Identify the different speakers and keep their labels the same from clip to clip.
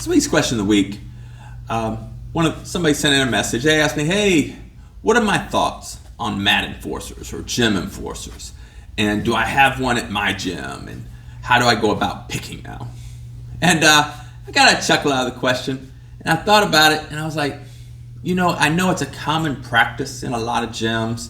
Speaker 1: This week's question of the week. Somebody sent in a message. They asked me, hey, what are my thoughts on mat enforcers or gym enforcers? And do I have one at my gym? And how do I go about picking now? And I got a chuckle out of the question. And I thought about it and I was like, I know it's a common practice in a lot of gyms,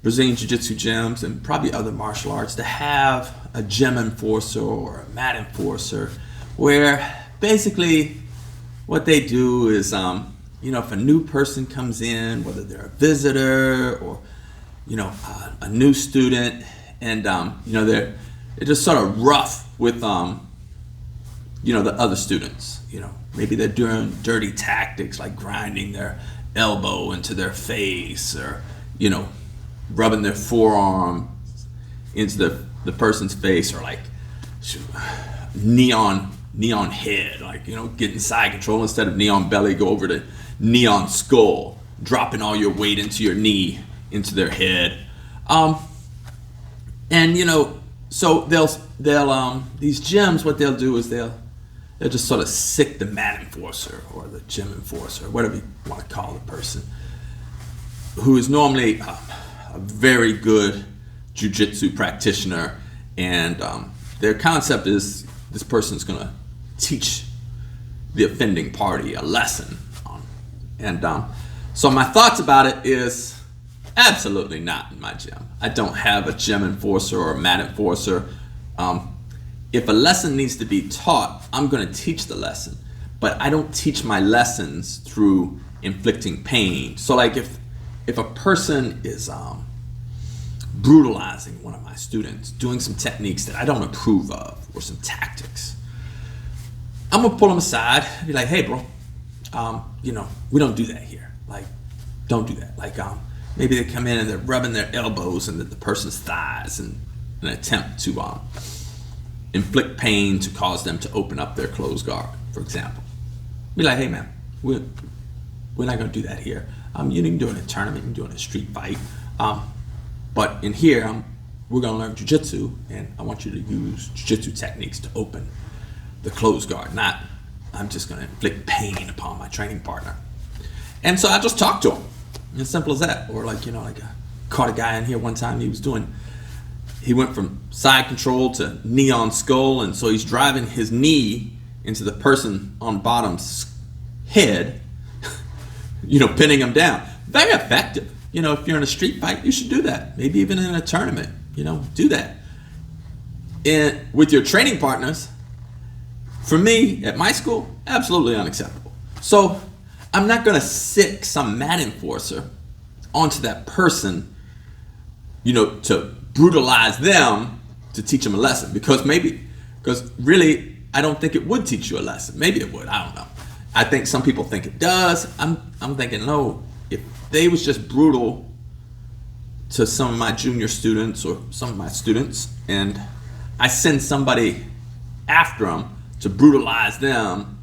Speaker 1: Brazilian Jiu Jitsu gyms and probably other martial arts, to have a gym enforcer or a mat enforcer where basically what they do is, if a new person comes in, whether they're a visitor or, a new student, and, they're just sort of rough with, the other students, maybe they're doing dirty tactics like grinding their elbow into their face or, rubbing their forearm into the person's face, or like neon head, like, getting side control instead of neon belly, go over to neon skull, dropping all your weight into your knee, into their head. So they'll these gyms, what they'll do is they'll just sort of sick the mat enforcer or the gym enforcer, whatever you want to call the person, who is normally a very good jiu-jitsu practitioner, and their concept is this person's going to teach the offending party a lesson. So my thoughts about it is absolutely not in my gym. I don't have a gym enforcer or a mat enforcer. If a lesson needs to be taught, I'm going to teach the lesson, but I don't teach my lessons through inflicting pain. So like if a person is brutalizing one of my students, doing some techniques that I don't approve of, or some tactics, I'm gonna pull them aside and be like, hey bro, we don't do that here. Like, don't do that. Like, maybe they come in and they're rubbing their elbows into the person's thighs in an attempt to inflict pain to cause them to open up their closed guard, for example. Be like, hey man, we're not gonna do that here. You can do it in a tournament, you can do it in a street fight. But in here, we're gonna learn jiu-jitsu, and I want you to use jiu-jitsu techniques to open the closed guard, not I'm just gonna inflict pain upon my training partner. And so I just talked to him, as simple as that. Or I caught a guy in here one time, he went from side control to neon skull, and so he's driving his knee into the person on bottom's head, pinning him down. Very effective. If you're in a street fight, you should do that. Maybe even in a tournament, do that. And with your training partners, for me, at my school, absolutely unacceptable. So I'm not going to sick some mat enforcer onto that person, to brutalize them to teach them a lesson. Because really, I don't think it would teach you a lesson. Maybe it would, I don't know. I think some people think it does. I'm thinking, no, if they was just brutal to some of my junior students or some of my students, and I send somebody after them to brutalize them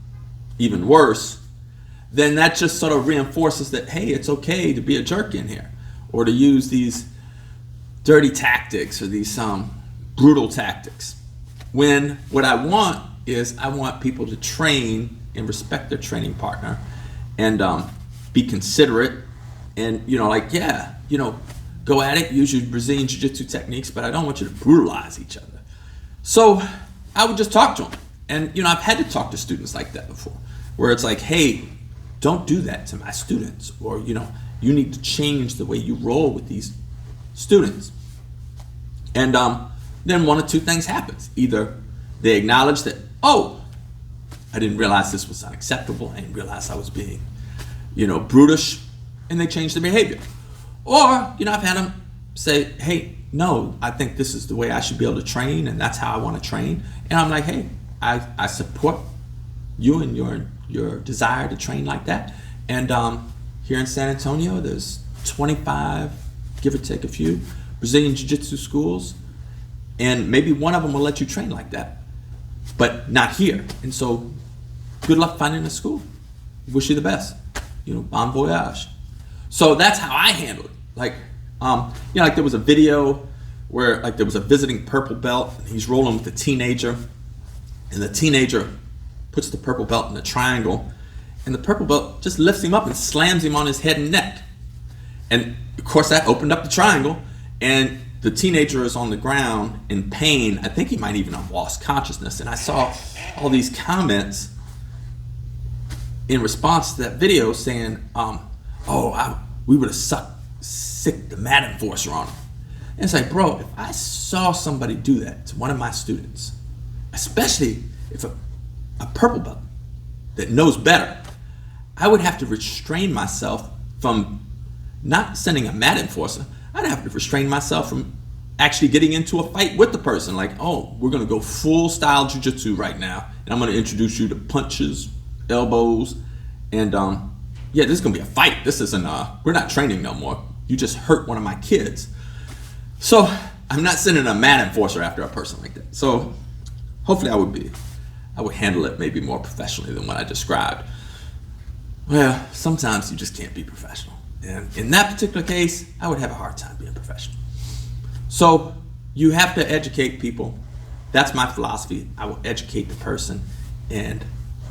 Speaker 1: even worse, then that just sort of reinforces that, hey, it's okay to be a jerk in here, or to use these dirty tactics or these brutal tactics. When what I want is I want people to train and respect their training partner, and be considerate, and go at it, use your Brazilian Jiu-Jitsu techniques, but I don't want you to brutalize each other. So I would just talk to them. And I've had to talk to students like that before, where it's like, hey, don't do that to my students, or you need to change the way you roll with these students. And then one of two things happens. Either they acknowledge that, oh, I didn't realize this was unacceptable, I didn't realize I was being brutish, and they change their behavior. Or I've had them say, hey, no, I think this is the way I should be able to train, and that's how I want to train. And I'm like, hey, I support you and your desire to train like that. And here in San Antonio, there's 25, give or take a few, Brazilian Jiu-Jitsu schools, and maybe one of them will let you train like that, but not here. And so good luck finding a school. Wish you the best. Bon voyage. So that's how I handle it. Like there was a video where there was a visiting purple belt, and he's rolling with a teenager, and the teenager puts the purple belt in a triangle, and the purple belt just lifts him up and slams him on his head and neck. And of course that opened up the triangle, and the teenager is on the ground in pain. I think he might even have lost consciousness. And I saw all these comments in response to that video saying, we would have sicked the mat enforcer on him. And it's like, bro, if I saw somebody do that to one of my students, especially if a purple belt that knows better, I would have to restrain myself from not sending a mat enforcer. I'd have to restrain myself from actually getting into a fight with the person. Like, oh, we're gonna go full style jiu-jitsu right now, and I'm gonna introduce you to punches, elbows, and yeah, this is gonna be a fight. This isn't, we're not training no more. You just hurt one of my kids. So I'm not sending a mat enforcer after a person like that. So hopefully I would handle it maybe more professionally than what I described. Well, sometimes you just can't be professional. And in that particular case, I would have a hard time being professional. So you have to educate people. That's my philosophy. I will educate the person and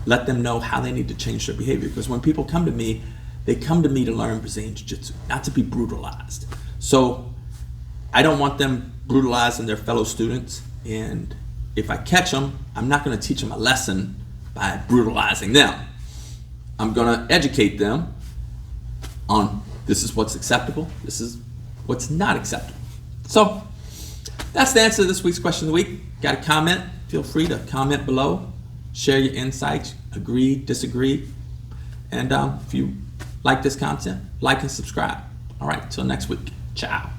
Speaker 1: let them know how they need to change their behavior. Because when people come to me, they come to me to learn Brazilian Jiu-Jitsu, not to be brutalized. So I don't want them brutalizing their fellow students. And if I catch them, I'm not going to teach them a lesson by brutalizing them. I'm going to educate them on this is what's acceptable, this is what's not acceptable. So that's the answer to this week's question of the week. Got a comment? Feel free to comment below. Share your insights, agree, disagree. And if you like this content, like and subscribe. All right, till next week. Ciao.